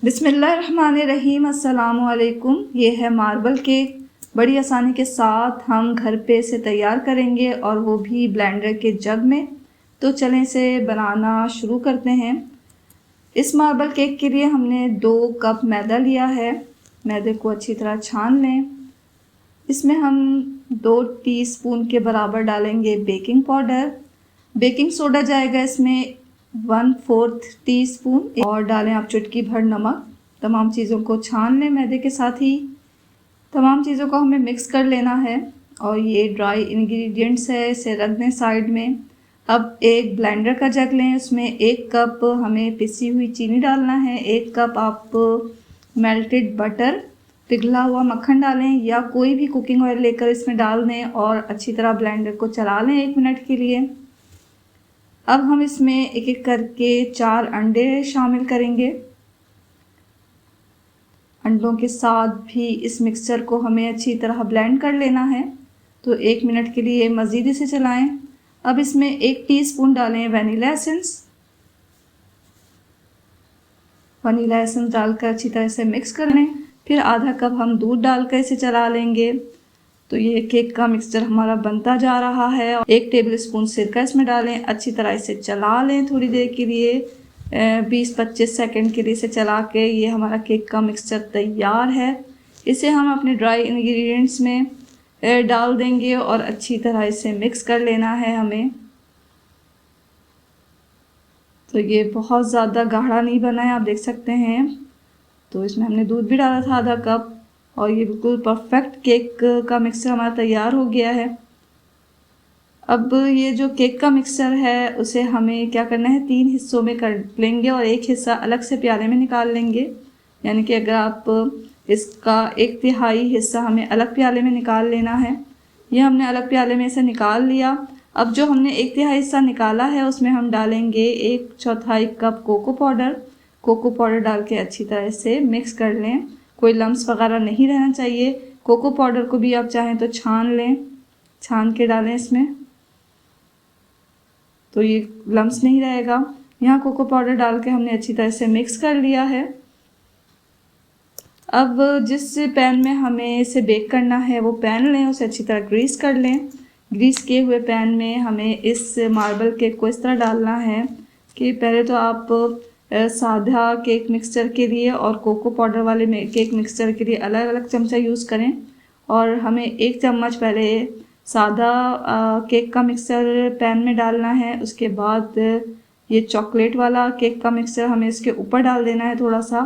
बिस्मिल्लाहिर्रहमानिर्रहीम। अस्सलामुअलैकुम। ये है मार्बल केक। बड़ी आसानी के साथ हम घर पे इसे तैयार करेंगे और वो भी ब्लेंडर के जग में। तो चलें इसे बनाना शुरू करते हैं। इस मार्बल केक के लिए हमने 2 कप मैदा लिया है। मैदे को अच्छी तरह छान लें। इसमें हम 2 टीस्पून के बराबर डालेंगे बेकिंग पाउडर। बेकिंग सोडा जाएगा इसमें 1/4 टीस्पून और डालें आप चुटकी भर नमक। तमाम चीज़ों को छान लें मैदे के साथ ही। तमाम चीज़ों को हमें मिक्स कर लेना है और ये ड्राई इंग्रेडिएंट्स है, इसे रख दें साइड में। अब एक ब्लेंडर का जग लें, उसमें 1 कप हमें पिसी हुई चीनी डालना है। 1 कप आप मेल्टेड बटर, पिघला हुआ मक्खन डालें या कोई भी कुकिंग ऑयल लेकर इसमें डाल दें और अच्छी तरह ब्लेंडर को चला लें 1 मिनट के लिए। अब हम इसमें एक एक करके 4 अंडे शामिल करेंगे। अंडों के साथ भी इस मिक्सचर को हमें अच्छी तरह ब्लेंड कर लेना है। तो 1 मिनट के लिए मज़ीद इसे चलाएं। अब इसमें 1 टीस्पून डालें वनीला एसेंस। वनीला एसेंस डालकर अच्छी तरह से मिक्स कर लें। फिर आधा कप हम दूध डालकर इसे चला लेंगे। तो ये केक का मिक्सचर हमारा बनता जा रहा है। 1 टेबल स्पून सिरका इसमें डालें, अच्छी तरह इसे चला लें थोड़ी देर के लिए, 20-25 सेकंड के लिए इसे चला के ये हमारा केक का मिक्सचर तैयार है। इसे हम अपने ड्राई इंग्रेडिएंट्स में डाल देंगे और अच्छी तरह इसे मिक्स कर लेना है हमें। तो ये बहुत ज़्यादा गाढ़ा नहीं बना है, आप देख सकते हैं। तो इसमें हमने दूध भी डाला था आधा कप और ये बिल्कुल परफेक्ट केक का मिक्सचर हमारा तैयार हो गया है। अब ये जो केक का मिक्सचर है उसे हमें क्या करना है, 3 हिस्सों में कर लेंगे और 1 हिस्सा अलग से प्याले में निकाल लेंगे। यानी कि अगर आप इसका 1/3 हिस्सा हमें अलग प्याले में निकाल लेना है। ये हमने अलग प्याले में इसे निकाल लिया। अब जो हमने 1/3 हिस्सा निकाला है उसमें हम डालेंगे 1/4 cup cocoa powder. Cocoa powder डाल के अच्छी तरह से मिक्स कर लें। कोई लम्स वगैरह नहीं रहना चाहिए। कोको पाउडर को भी आप चाहें तो छान लें, छान के डालें इसमें, तो ये लम्स नहीं रहेगा। यहाँ कोको पाउडर डाल के हमने अच्छी तरह से मिक्स कर लिया है। अब जिस पैन में हमें इसे बेक करना है वो पैन लें, उसे अच्छी तरह ग्रीस कर लें। ग्रीस किए हुए पैन में हमें इस मार्बल केक को इस तरह डालना है कि पहले तो आप सादा केक मिक्सचर के लिए और कोको पाउडर वाले केक मिक्सचर के लिए अलग अलग चमचा यूज़ करें। और हमें 1 चम्मच पहले सादा केक का मिक्सचर पैन में डालना है। उसके बाद ये चॉकलेट वाला केक का मिक्सचर हमें इसके ऊपर डाल देना है थोड़ा सा।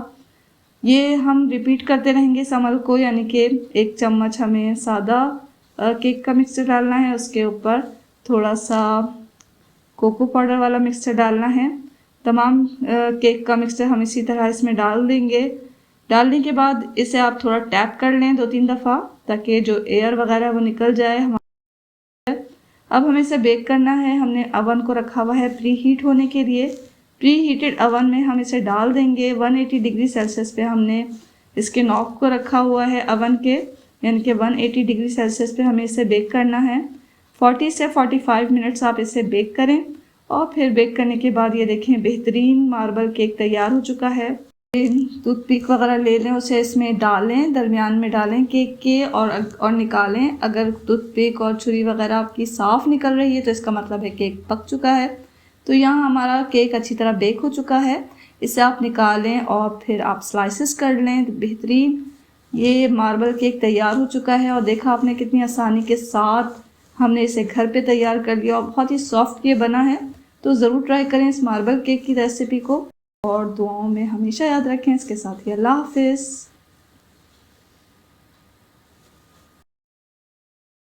ये हम रिपीट करते रहेंगे इस अमल को, यानी कि 1 चम्मच हमें सादा केक का मिक्सचर डालना है, उसके ऊपर थोड़ा सा कोको पाउडर वाला मिक्सचर डालना है। तमाम केक का मिक्सचर हम इसी तरह इसमें डाल देंगे। डालने के बाद इसे आप थोड़ा टैप कर लें 2-3 दफ़ा ताकि जो एयर वगैरह वो निकल जाए हमारा। अब हमें इसे बेक करना है। हमने अवन को रखा हुआ है प्री हीट होने के लिए। प्री हीटेड अवन में हम इसे डाल देंगे। 180 डिग्री सेल्सियस पे हमने इसके नॉब को रखा हुआ है अवन के, यानी कि 180 डिग्री सेल्सियस पे हमें इसे बेक करना है। 40 से 45 मिनट्स आप इसे बेक करें और फिर बेक करने के बाद ये देखें बेहतरीन मार्बल केक तैयार हो चुका है। टूथपिक वगैरह ले लें, उसे इसमें डालें, दरमियान में डालें केक के और निकालें। अगर टूथपिक और छुरी वगैरह आपकी साफ़ निकल रही है तो इसका मतलब है केक पक चुका है। तो यहाँ हमारा केक अच्छी तरह बेक हो चुका है। इसे आप निकालें और फिर आप स्लाइसेस कर लें। बेहतरीन ये मार्बल केक तैयार हो चुका है और देखा आपने कितनी आसानी के साथ हमने इसे घर पे तैयार कर लिया और बहुत ही सॉफ्ट ये बना है। तो ज़रूर ट्राई करें इस मार्बल केक की रेसिपी को और दुआओं में हमेशा याद रखें। इसके साथ ही अल्लाह हाफिज़।